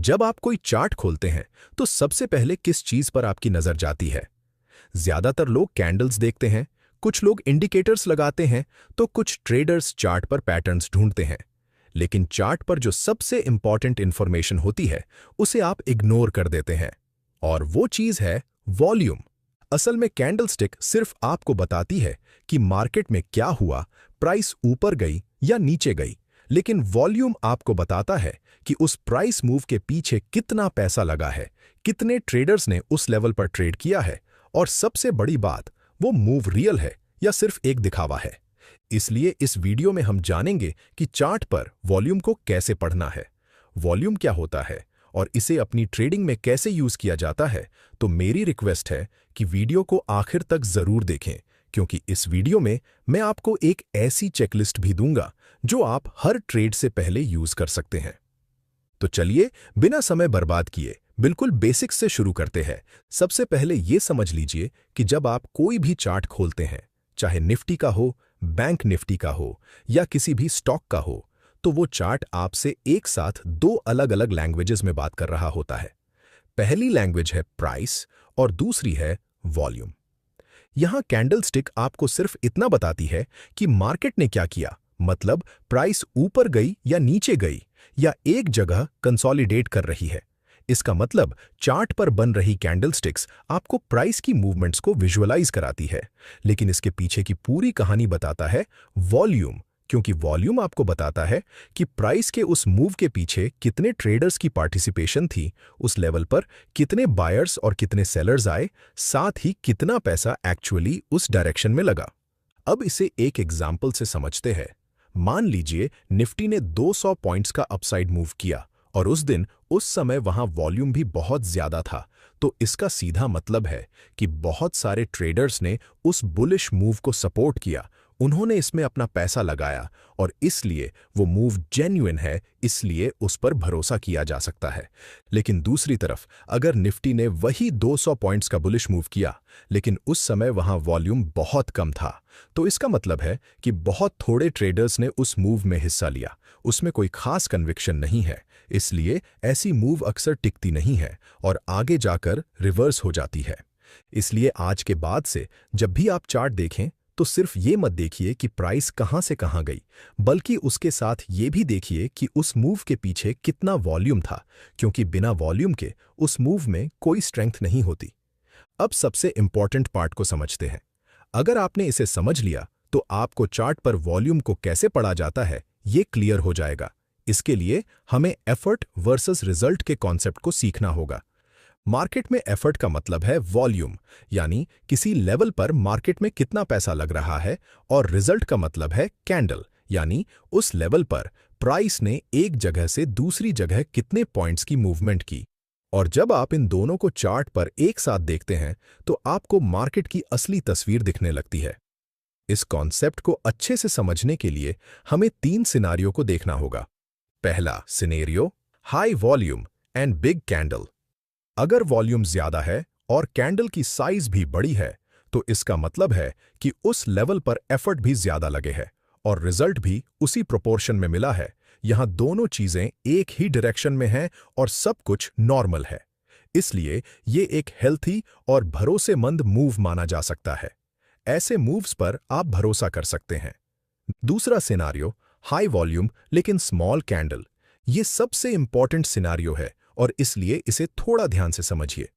जब आप कोई चार्ट खोलते हैं तो सबसे पहले किस चीज पर आपकी नजर जाती है? ज्यादातर लोग कैंडल्स देखते हैं, कुछ लोग इंडिकेटर्स लगाते हैं, तो कुछ ट्रेडर्स चार्ट पर पैटर्न्स ढूंढते हैं। लेकिन चार्ट पर जो सबसे इंपॉर्टेंट इंफॉर्मेशन होती है उसे आप इग्नोर कर देते हैं, और वो चीज है वॉल्यूम। असल में कैंडलस्टिक सिर्फ आपको बताती है कि मार्केट में क्या हुआ, प्राइस ऊपर गई या नीचे गई, लेकिन वॉल्यूम आपको बताता है कि उस प्राइस मूव के पीछे कितना पैसा लगा है, कितने ट्रेडर्स ने उस लेवल पर ट्रेड किया है, और सबसे बड़ी बात, वो मूव रियल है या सिर्फ एक दिखावा है। इसलिए इस वीडियो में हम जानेंगे कि चार्ट पर वॉल्यूम को कैसे पढ़ना है, वॉल्यूम क्या होता है और इसे अपनी ट्रेडिंग में कैसे यूज किया जाता है। तो मेरी रिक्वेस्ट है कि वीडियो को आखिर तक जरूर देखें, क्योंकि इस वीडियो में मैं आपको एक ऐसी चेकलिस्ट भी दूंगा जो आप हर ट्रेड से पहले यूज कर सकते हैं। तो चलिए बिना समय बर्बाद किए बिल्कुल बेसिक्स से शुरू करते हैं। सबसे पहले ये समझ लीजिए कि जब आप कोई भी चार्ट खोलते हैं, चाहे निफ्टी का हो, बैंक निफ्टी का हो या किसी भी स्टॉक का हो, तो वो चार्ट आपसे एक साथ दो अलग अलग लैंग्वेजेस में बात कर रहा होता है। पहली लैंग्वेज है प्राइस और दूसरी है वॉल्यूम। यहां कैंडलस्टिक आपको सिर्फ इतना बताती है कि मार्केट ने क्या किया, मतलब प्राइस ऊपर गई या नीचे गई या एक जगह कंसोलिडेट कर रही है। इसका मतलब चार्ट पर बन रही कैंडलस्टिक्स आपको प्राइस की मूवमेंट्स को विजुअलाइज कराती है, लेकिन इसके पीछे की पूरी कहानी बताता है वॉल्यूम, क्योंकि वॉल्यूम आपको बताता है कि प्राइस के उस मूव के पीछे कितने ट्रेडर्स की पार्टिसिपेशन थी, उस लेवल पर कितने बायर्स और कितने सेलर्स आए, साथ ही कितना पैसा एक्चुअली उस डायरेक्शन में लगा। अब इसे एक एग्जाम्पल से समझते हैं। मान लीजिए निफ्टी ने 200 पॉइंट्स का अपसाइड मूव किया और उस दिन उस समय वहां वॉल्यूम भी बहुत ज्यादा था, तो इसका सीधा मतलब है कि बहुत सारे ट्रेडर्स ने उस बुलिश मूव को सपोर्ट किया, उन्होंने इसमें अपना पैसा लगाया और इसलिए वो मूव जेन्युइन है, इसलिए उस पर भरोसा किया जा सकता है। लेकिन दूसरी तरफ अगर निफ्टी ने वही 200 पॉइंट्स का बुलिश मूव किया, लेकिन उस समय वहां वॉल्यूम बहुत कम था, तो इसका मतलब है कि बहुत थोड़े ट्रेडर्स ने उस मूव में हिस्सा लिया, उसमें कोई खास कन्विक्शन नहीं है, इसलिए ऐसी मूव अक्सर टिकती नहीं है और आगे जाकर रिवर्स हो जाती है। इसलिए आज के बाद से जब भी आप चार्ट देखें तो सिर्फ ये मत देखिए कि प्राइस कहां से कहां गई, बल्कि उसके साथ ये भी देखिए कि उस मूव के पीछे कितना वॉल्यूम था, क्योंकि बिना वॉल्यूम के उस मूव में कोई स्ट्रेंथ नहीं होती। अब सबसे इंपॉर्टेंट पार्ट को समझते हैं। अगर आपने इसे समझ लिया तो आपको चार्ट पर वॉल्यूम को कैसे पढ़ा जाता है ये क्लियर हो जाएगा। इसके लिए हमें एफर्ट वर्सेस रिजल्ट के कॉन्सेप्ट को सीखना होगा। मार्केट में एफर्ट का मतलब है वॉल्यूम, यानी किसी लेवल पर मार्केट में कितना पैसा लग रहा है, और रिजल्ट का मतलब है कैंडल, यानी उस लेवल पर प्राइस ने एक जगह से दूसरी जगह कितने पॉइंट्स की मूवमेंट की। और जब आप इन दोनों को चार्ट पर एक साथ देखते हैं तो आपको मार्केट की असली तस्वीर दिखने लगती है। इस कॉन्सेप्ट को अच्छे से समझने के लिए हमें 3 सिनारियो को देखना होगा। पहला scenario, high volume and big candle. अगर वॉल्यूम ज्यादा है और कैंडल की साइज भी बड़ी है तो इसका मतलब है कि उस लेवल पर एफर्ट भी ज्यादा लगे है और रिजल्ट भी उसी प्रोपोर्शन में मिला है। यहां दोनों चीजें एक ही डायरेक्शन में हैं और सब कुछ नॉर्मल है, इसलिए ये एक हेल्थी और भरोसेमंद मूव माना जा सकता है। ऐसे मूव्स पर आप भरोसा कर सकते हैं। दूसरा सिनारियो, हाई वॉल्यूम लेकिन स्मॉल कैंडल। ये सबसे इंपॉर्टेंट सिनारियो है और इसलिए इसे थोड़ा ध्यान से समझिए।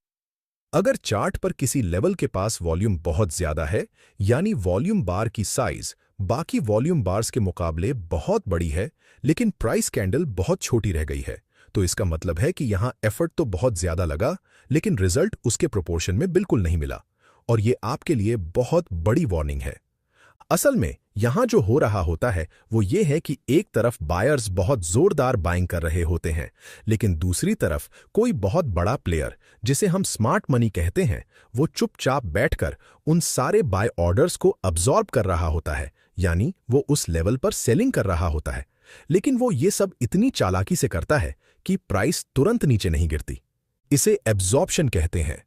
अगर चार्ट पर किसी लेवल के पास वॉल्यूम बहुत ज्यादा है, यानी वॉल्यूम बार की साइज बाकी वॉल्यूम बार्स के मुकाबले बहुत बड़ी है, लेकिन प्राइस कैंडल बहुत छोटी रह गई है, तो इसका मतलब है कि यहां एफर्ट तो बहुत ज्यादा लगा लेकिन रिजल्ट उसके प्रोपोर्शन में बिल्कुल नहीं मिला, और ये आपके लिए बहुत बड़ी वार्निंग है। असल में यहां जो हो रहा होता है वो ये है कि एक तरफ बायर्स बहुत जोरदार बाइंग कर रहे होते हैं, लेकिन दूसरी तरफ कोई बहुत बड़ा प्लेयर, जिसे हम स्मार्ट मनी कहते हैं, वो चुपचाप बैठकर उन सारे बाय ऑर्डर्स को अब्सॉर्ब कर रहा होता है, यानी वो उस लेवल पर सेलिंग कर रहा होता है। लेकिन वो ये सब इतनी चालाकी से करता है कि प्राइस तुरंत नीचे नहीं गिरती। इसे एब्जॉर्प्शन कहते हैं।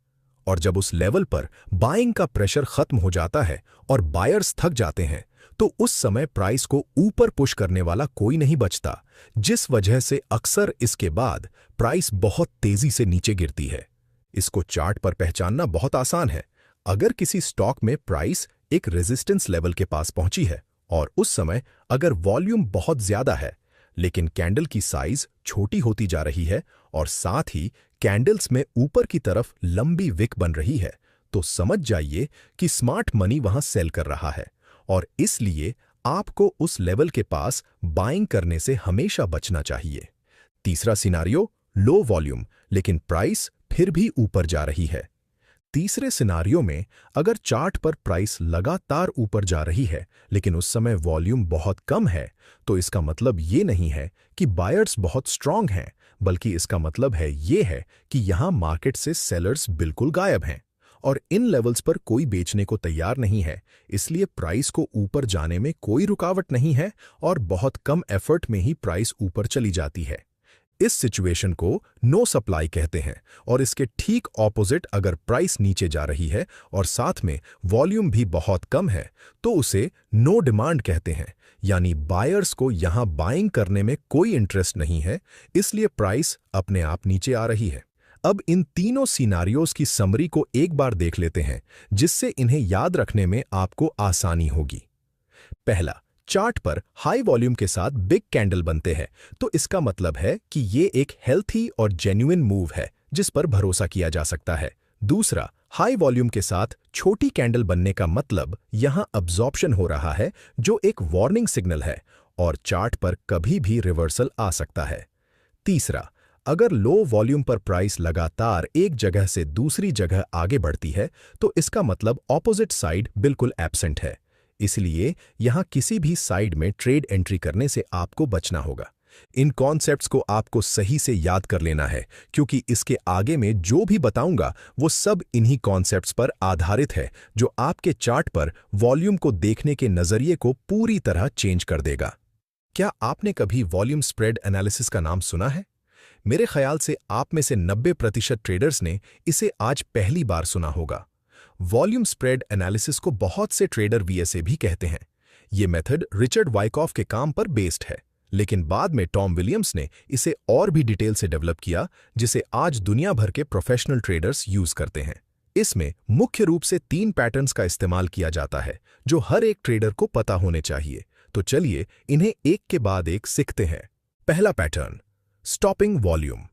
और जब उस लेवल पर बाइंग का प्रेशर खत्म हो जाता है और बायर्स थक जाते हैं, तो उस समय प्राइस को ऊपर पुश करने वाला कोई नहीं बचता, जिस वजह से अक्सर इसके बाद प्राइस बहुत तेजी से नीचे गिरती है। इसको चार्ट पर पहचानना बहुत आसान है। अगर किसी स्टॉक में प्राइस एक रेजिस्टेंस लेवल के पास पहुंची है और उस समय अगर वॉल्यूम बहुत ज्यादा है लेकिन कैंडल की साइज छोटी होती जा रही है और साथ ही कैंडल्स में ऊपर की तरफ लंबी विक बन रही है, तो समझ जाइए कि स्मार्ट मनी वहां सेल कर रहा है और इसलिए आपको उस लेवल के पास बाइंग करने से हमेशा बचना चाहिए। तीसरा सिनारियो, लो वॉल्यूम लेकिन प्राइस फिर भी ऊपर जा रही है। तीसरे सिनारियो में अगर चार्ट पर प्राइस लगातार ऊपर जा रही है लेकिन उस समय वॉल्यूम बहुत कम है, तो इसका मतलब ये नहीं है कि बायर्स बहुत स्ट्रांग हैं, बल्कि इसका मतलब ये है कि यहां मार्केट से सेलर्स बिल्कुल गायब हैं और इन लेवल्स पर कोई बेचने को तैयार नहीं है। इसलिए प्राइस को ऊपर जाने में कोई रुकावट नहीं है और बहुत कम एफर्ट में ही प्राइस ऊपर चली जाती है। इस सिचुएशन को नो सप्लाई कहते हैं और इसके ठीक ऑपोजिट अगर प्राइस नीचे जा रही है और साथ में वॉल्यूम भी बहुत कम है, तो उसे नो डिमांड कहते हैं, यानी बायर्स को यहां बाइंग करने में कोई इंटरेस्ट नहीं है, इसलिए प्राइस अपने आप नीचे आ रही है। अब इन तीनों सिनारियोज की समरी को एक बार देख लेते हैं, जिससे इन्हें याद रखने में आपको आसानी होगी। पहला, चार्ट पर हाई वॉल्यूम के साथ बिग कैंडल बनते हैं, तो इसका मतलब है कि ये एक हेल्थी और जेन्युइन मूव है जिस पर भरोसा किया जा सकता है। दूसरा, हाई वॉल्यूम के साथ छोटी कैंडल बनने का मतलब यहां अब्जॉर्प्शन हो रहा है, जो एक वार्निंग सिग्नल है और चार्ट पर कभी भी रिवर्सल आ सकता है। तीसरा, अगर लो वॉल्यूम पर प्राइस लगातार एक जगह से दूसरी जगह आगे बढ़ती है, तो इसका मतलब ऑपोजिट साइड बिल्कुल एब्सेंट है। इसलिए यहां किसी भी साइड में ट्रेड एंट्री करने से आपको बचना होगा। इन कॉन्सेप्ट्स को आपको सही से याद कर लेना है, क्योंकि इसके आगे में जो भी बताऊंगा वो सब इन्हीं कॉन्सेप्ट्स पर आधारित है, जो आपके चार्ट पर वॉल्यूम को देखने के नजरिए को पूरी तरह चेंज कर देगा। क्या आपने कभी वॉल्यूम स्प्रेड एनालिसिस का नाम सुना है? मेरे ख्याल से आप में से 90% ट्रेडर्स ने इसे आज पहली बार सुना होगा। वॉल्यूम स्प्रेड एनालिसिस को बहुत से ट्रेडर वीएसए भी कहते हैं। ये मेथड रिचर्ड वाइकॉफ के काम पर बेस्ड है, लेकिन बाद में टॉम विलियम्स ने इसे और भी डिटेल से डेवलप किया, जिसे आज दुनिया भर के प्रोफेशनल ट्रेडर्स यूज करते हैं। इसमें मुख्य रूप से 3 पैटर्न्स का इस्तेमाल किया जाता है, जो हर एक ट्रेडर को पता होने चाहिए। तो चलिए इन्हें एक के बाद एक सीखते हैं। पहला पैटर्न, स्टॉपिंग वॉल्यूम।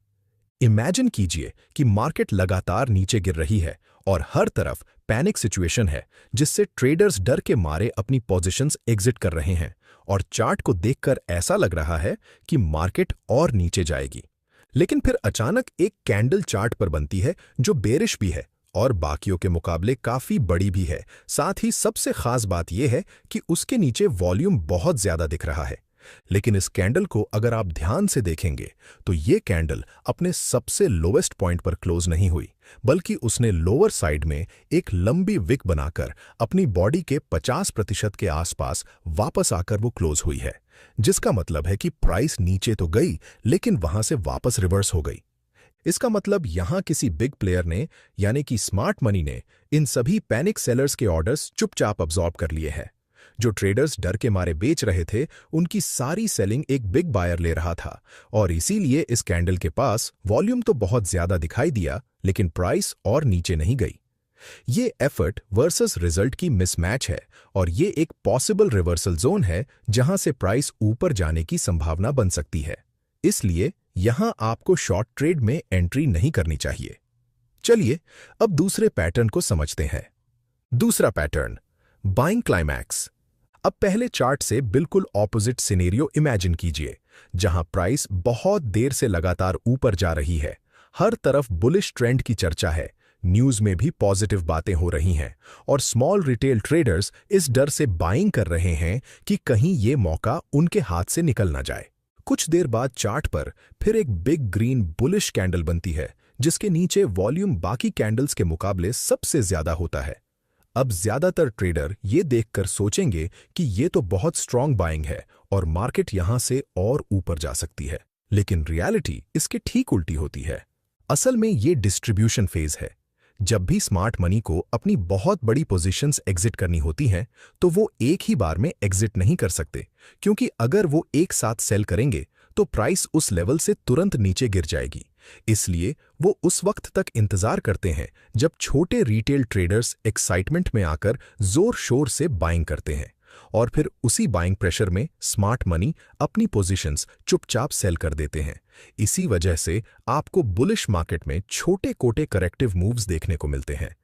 इमेजिन कीजिए कि मार्केट लगातार नीचे गिर रही है और हर तरफ पैनिक सिचुएशन है, जिससे ट्रेडर्स डर के मारे अपनी पोजीशंस एग्जिट कर रहे हैं और चार्ट को देखकर ऐसा लग रहा है कि मार्केट और नीचे जाएगी। लेकिन फिर अचानक एक कैंडल चार्ट पर बनती है जो बेरिश भी है और बाकियों के मुकाबले काफी बड़ी भी है। साथ ही सबसे खास बात यह है कि उसके नीचे वॉल्यूम बहुत ज्यादा दिख रहा है। लेकिन इस कैंडल को अगर आप ध्यान से देखेंगे तो ये कैंडल अपने सबसे लोवेस्ट पॉइंट पर क्लोज नहीं हुई, बल्कि उसने लोअर साइड में एक लंबी विक बनाकर अपनी बॉडी के 50% के आसपास वापस आकर वो क्लोज हुई है, जिसका मतलब है कि प्राइस नीचे तो गई लेकिन वहां से वापस रिवर्स हो गई। इसका मतलब यहां किसी बिग प्लेयर ने, यानी कि स्मार्ट मनी ने, इन सभी पैनिक सेलर्स के ऑर्डर्स चुपचाप अब्सॉर्ब कर लिए हैं। जो ट्रेडर्स डर के मारे बेच रहे थे, उनकी सारी सेलिंग एक बिग बायर ले रहा था और इसीलिए इस कैंडल के पास वॉल्यूम तो बहुत ज्यादा दिखाई दिया, लेकिन प्राइस और नीचे नहीं गई। ये एफर्ट वर्सेस रिजल्ट की मिसमैच है और ये एक पॉसिबल रिवर्सल जोन है जहां से प्राइस ऊपर जाने की संभावना बन सकती है। इसलिए यहां आपको शॉर्ट ट्रेड में एंट्री नहीं करनी चाहिए। चलिए अब दूसरे पैटर्न को समझते हैं। दूसरा पैटर्न, बाइंग क्लाइमैक्स। अब पहले चार्ट से बिल्कुल ऑपोजिट सिनेरियो इमेजिन कीजिए, जहां प्राइस बहुत देर से लगातार ऊपर जा रही है। हर तरफ बुलिश ट्रेंड की चर्चा है, न्यूज में भी पॉजिटिव बातें हो रही हैं और स्मॉल रिटेल ट्रेडर्स इस डर से बाइंग कर रहे हैं कि कहीं ये मौका उनके हाथ से निकल ना जाए। कुछ देर बाद चार्ट पर फिर एक बिग ग्रीन बुलिश कैंडल बनती है, जिसके नीचे वॉल्यूम बाकी कैंडल्स के मुकाबले सबसे ज्यादा होता है। अब ज्यादातर ट्रेडर ये देखकर सोचेंगे कि ये तो बहुत स्ट्रांग बाइंग है और मार्केट यहां से और ऊपर जा सकती है, लेकिन रियलिटी इसके ठीक उल्टी होती है। असल में ये डिस्ट्रीब्यूशन फेज है। जब भी स्मार्ट मनी को अपनी बहुत बड़ी पोजीशंस एग्जिट करनी होती हैं, तो वो एक ही बार में एग्जिट नहीं कर सकते, क्योंकि अगर वो एक साथ सेल करेंगे तो प्राइस उस लेवल से तुरंत नीचे गिर जाएगी। इसलिए वो उस वक्त तक इंतजार करते हैं जब छोटे रिटेल ट्रेडर्स एक्साइटमेंट में आकर जोर शोर से बाइंग करते हैं, और फिर उसी बाइंग प्रेशर में स्मार्ट मनी अपनी पोजीशंस चुपचाप सेल कर देते हैं। इसी वजह से आपको बुलिश मार्केट में छोटे कोटे करेक्टिव मूव्स देखने को मिलते हैं।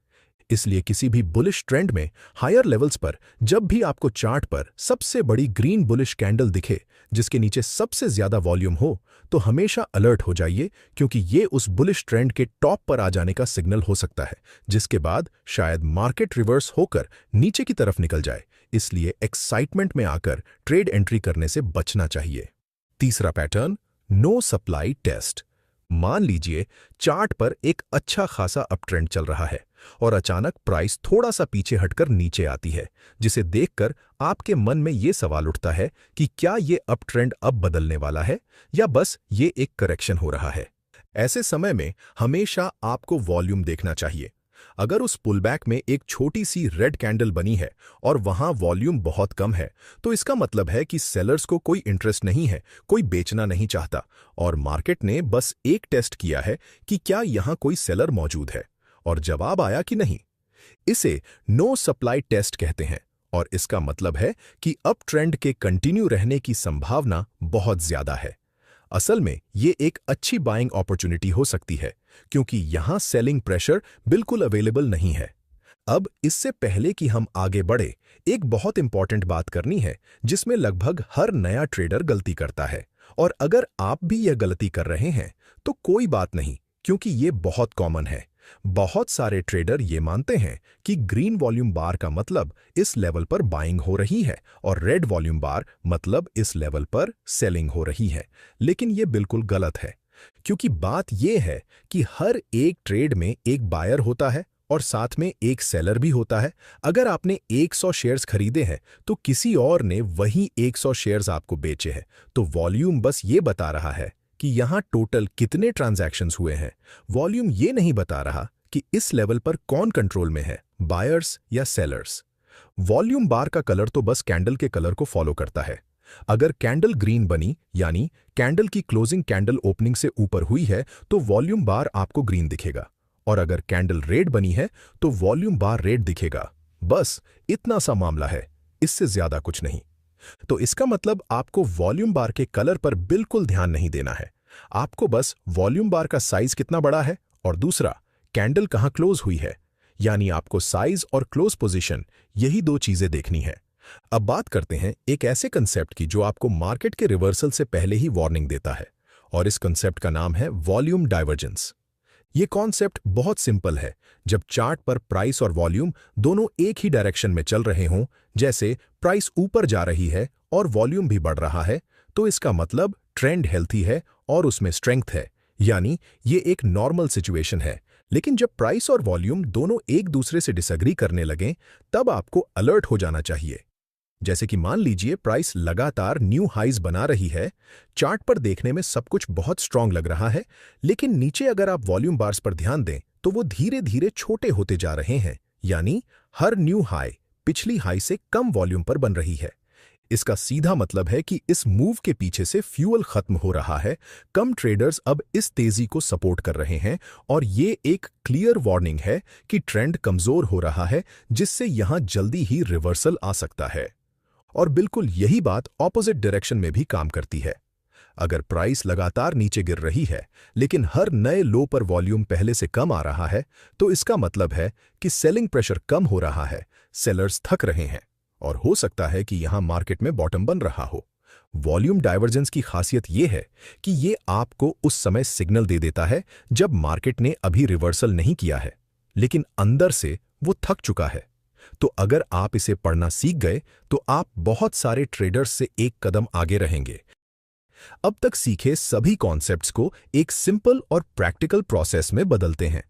इसलिए किसी भी बुलिश ट्रेंड में हायर लेवल्स पर जब भी आपको चार्ट पर सबसे बड़ी ग्रीन बुलिश कैंडल दिखे जिसके नीचे सबसे ज्यादा वॉल्यूम हो, तो हमेशा अलर्ट हो जाइए, क्योंकि ये उस बुलिश ट्रेंड के टॉप पर आ जाने का सिग्नल हो सकता है, जिसके बाद शायद मार्केट रिवर्स होकर नीचे की तरफ निकल जाए। इसलिए एक्साइटमेंट में आकर ट्रेड एंट्री करने से बचना चाहिए। तीसरा पैटर्न, नो सप्लाई टेस्ट। मान लीजिए चार्ट पर एक अच्छा खासा अपट्रेंड चल रहा है और अचानक प्राइस थोड़ा सा पीछे हटकर नीचे आती है, जिसे देखकर आपके मन में ये सवाल उठता है कि क्या ये अपट्रेंड अब बदलने वाला है या बस ये एक करेक्शन हो रहा है। ऐसे समय में हमेशा आपको वॉल्यूम देखना चाहिए। अगर उस पुलबैक में एक छोटी सी रेड कैंडल बनी है और वहां वॉल्यूम बहुत कम है, तो इसका मतलब है कि सेलर्स को कोई इंटरेस्ट नहीं है, कोई बेचना नहीं चाहता, और मार्केट ने बस एक टेस्ट किया है कि क्या यहां कोई सेलर मौजूद है, और जवाब आया कि नहीं। इसे नो सप्लाई टेस्ट कहते हैं, और इसका मतलब है कि अप ट्रेंड के कंटिन्यू रहने की संभावना बहुत ज्यादा है। असल में ये एक अच्छी बाइंग अपॉर्चुनिटी हो सकती है, क्योंकि यहां सेलिंग प्रेशर बिल्कुल अवेलेबल नहीं है। अब इससे पहले कि हम आगे बढ़े, एक बहुत इंपॉर्टेंट बात करनी है जिसमें लगभग हर नया ट्रेडर गलती करता है, और अगर आप भी यह गलती कर रहे हैं तो कोई बात नहीं, क्योंकि ये बहुत कॉमन है। बहुत सारे ट्रेडर ये मानते हैं कि ग्रीन वॉल्यूम बार का मतलब इस लेवल पर बाइंग हो रही है और रेड वॉल्यूम बार मतलब इस लेवल पर सेलिंग हो रही है, लेकिन ये बिल्कुल गलत है, क्योंकि बात यह है कि हर एक ट्रेड में एक बायर होता है और साथ में एक सेलर भी होता है। अगर आपने 100 शेयर्स खरीदे हैं तो किसी और ने वही 100 शेयर्स आपको बेचे हैं, तो वॉल्यूम बस ये बता रहा है कि यहां टोटल कितने ट्रांजैक्शंस हुए हैं। वॉल्यूम ये नहीं बता रहा कि इस लेवल पर कौन कंट्रोल में है, बायर्स या सेलर्स। वॉल्यूम बार का कलर तो बस कैंडल के कलर को फॉलो करता है। अगर कैंडल ग्रीन बनी, यानी कैंडल की क्लोजिंग कैंडल ओपनिंग से ऊपर हुई है, तो वॉल्यूम बार आपको ग्रीन दिखेगा, और अगर कैंडल रेड बनी है तो वॉल्यूम बार रेड दिखेगा। बस इतना सा मामला है, इससे ज्यादा कुछ नहीं। तो इसका मतलब आपको वॉल्यूम बार के कलर पर बिल्कुल ध्यान नहीं देना है। आपको बस वॉल्यूम बार का साइज कितना बड़ा है और दूसरा कैंडल कहां क्लोज हुई है, यानी आपको साइज और क्लोज पोजीशन, यही दो चीजें देखनी है। अब बात करते हैं एक ऐसे कंसेप्ट की जो आपको मार्केट के रिवर्सल से पहले ही वार्निंग देता है, और इस कंसेप्ट का नाम है वॉल्यूम डाइवर्जेंस। ये कॉन्सेप्ट बहुत सिंपल है। जब चार्ट पर प्राइस और वॉल्यूम दोनों एक ही डायरेक्शन में चल रहे हों, जैसे प्राइस ऊपर जा रही है और वॉल्यूम भी बढ़ रहा है, तो इसका मतलब ट्रेंड हेल्थी है और उसमें स्ट्रेंथ है, यानी ये एक नॉर्मल सिचुएशन है। लेकिन जब प्राइस और वॉल्यूम दोनों एक दूसरे से डिसएग्री करने लगें, तब आपको अलर्ट हो जाना चाहिए। जैसे कि मान लीजिए प्राइस लगातार न्यू हाइज बना रही है, चार्ट पर देखने में सब कुछ बहुत स्ट्रांग लग रहा है, लेकिन नीचे अगर आप वॉल्यूम बार्स पर ध्यान दें तो वो धीरे धीरे छोटे होते जा रहे हैं, यानी हर न्यू हाई पिछली हाई से कम वॉल्यूम पर बन रही है। इसका सीधा मतलब है कि इस मूव के पीछे से फ्यूल खत्म हो रहा है। कम ट्रेडर्स अब इस तेजी को सपोर्ट कर रहे हैं, और ये एक क्लियर वार्निंग है कि ट्रेंड कमजोर हो रहा है, जिससे यहां जल्दी ही रिवर्सल आ सकता है। और बिल्कुल यही बात ऑपोजिट डायरेक्शन में भी काम करती है। अगर प्राइस लगातार नीचे गिर रही है, लेकिन हर नए लो पर वॉल्यूम पहले से कम आ रहा है, तो इसका मतलब है कि सेलिंग प्रेशर कम हो रहा है, सेलर्स थक रहे हैं, और हो सकता है कि यहां मार्केट में बॉटम बन रहा हो। वॉल्यूम डाइवर्जेंस की खासियत यह है कि ये आपको उस समय सिग्नल दे देता है जब मार्केट ने अभी रिवर्सल नहीं किया है, लेकिन अंदर से वो थक चुका है। तो अगर आप इसे पढ़ना सीख गए तो आप बहुत सारे ट्रेडर्स से एक कदम आगे रहेंगे। अब तक सीखे सभी कॉन्सेप्ट्स को एक सिंपल और प्रैक्टिकल प्रोसेस में बदलते हैं,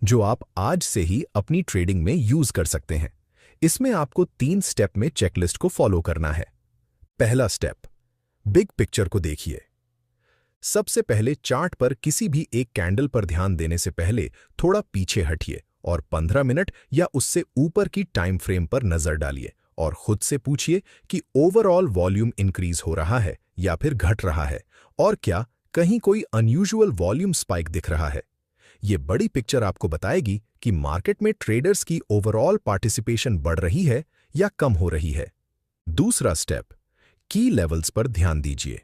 जो आप आज से ही अपनी ट्रेडिंग में यूज कर सकते हैं। इसमें आपको 3 स्टेप में चेकलिस्ट को फॉलो करना है। पहला स्टेप, बिग पिक्चर को देखिए। सबसे पहले चार्ट पर किसी भी एक कैंडल पर ध्यान देने से पहले थोड़ा पीछे हटिए और 15 मिनट या उससे ऊपर की टाइम फ्रेम पर नजर डालिए और खुद से पूछिए कि ओवरऑल वॉल्यूम इंक्रीज हो रहा है या फिर घट रहा है, और क्या कहीं कोई अनयूजुअल वॉल्यूम स्पाइक दिख रहा है। ये बड़ी पिक्चर आपको बताएगी कि मार्केट में ट्रेडर्स की ओवरऑल पार्टिसिपेशन बढ़ रही है या कम हो रही है। दूसरा स्टेप, की लेवल्स पर ध्यान दीजिए।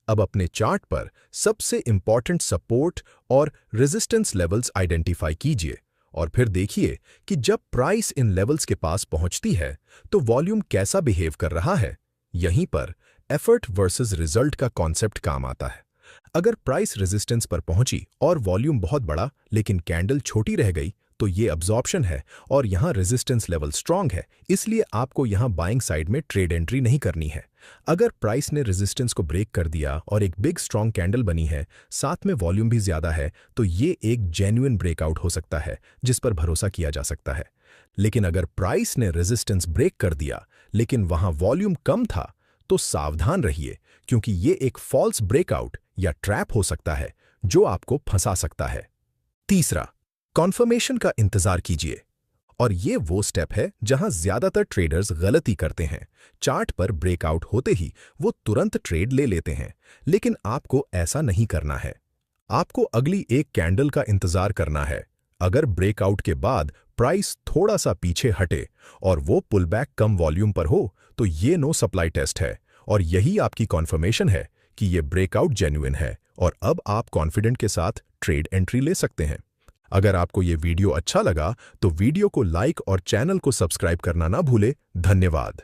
अब अपने चार्ट पर सबसे इंपॉर्टेंट सपोर्ट और रेजिस्टेंस लेवल्स आइडेंटिफाई कीजिए और फिर देखिए कि जब प्राइस इन लेवल्स के पास पहुंचती है तो वॉल्यूम कैसा बिहेव कर रहा है। यहीं पर एफर्ट वर्सेस रिजल्ट का कॉन्सेप्ट काम आता है। अगर प्राइस रेजिस्टेंस पर पहुंची और वॉल्यूम बहुत बड़ा लेकिन कैंडल छोटी रह गई तो ये अब्जॉर्प्शन है और यहाँ रेजिस्टेंस लेवल स्ट्रांग है, इसलिए आपको यहाँ बाइंग साइड में ट्रेड एंट्री नहीं करनी है। अगर प्राइस ने रेजिस्टेंस को ब्रेक कर दिया और एक बिग स्ट्रांग कैंडल बनी है, साथ में वॉल्यूम भी ज्यादा है, तो ये एक जेन्युइन ब्रेकआउट हो सकता है जिस पर भरोसा किया जा सकता है। लेकिन अगर प्राइस ने रेजिस्टेंस ब्रेक कर दिया लेकिन वहां वॉल्यूम कम था, तो सावधान रहिए, क्योंकि ये एक फॉल्स ब्रेकआउट या ट्रैप हो सकता है जो आपको फंसा सकता है। तीसरा, कॉन्फर्मेशन का इंतजार कीजिए, और ये वो स्टेप है जहां ज्यादातर ट्रेडर्स गलती करते हैं। चार्ट पर ब्रेकआउट होते ही वो तुरंत ट्रेड ले लेते हैं, लेकिन आपको ऐसा नहीं करना है। आपको अगली एक कैंडल का इंतजार करना है। अगर ब्रेकआउट के बाद प्राइस थोड़ा सा पीछे हटे और वो पुलबैक कम वॉल्यूम पर हो, तो ये नो सप्लाई टेस्ट है और यही आपकी कॉन्फर्मेशन है कि ये ब्रेकआउट जेन्युइन है और अब आप कॉन्फिडेंट के साथ ट्रेड एंट्री ले सकते हैं। अगर आपको ये वीडियो अच्छा लगा तो वीडियो को लाइक और चैनल को सब्सक्राइब करना ना भूले। धन्यवाद।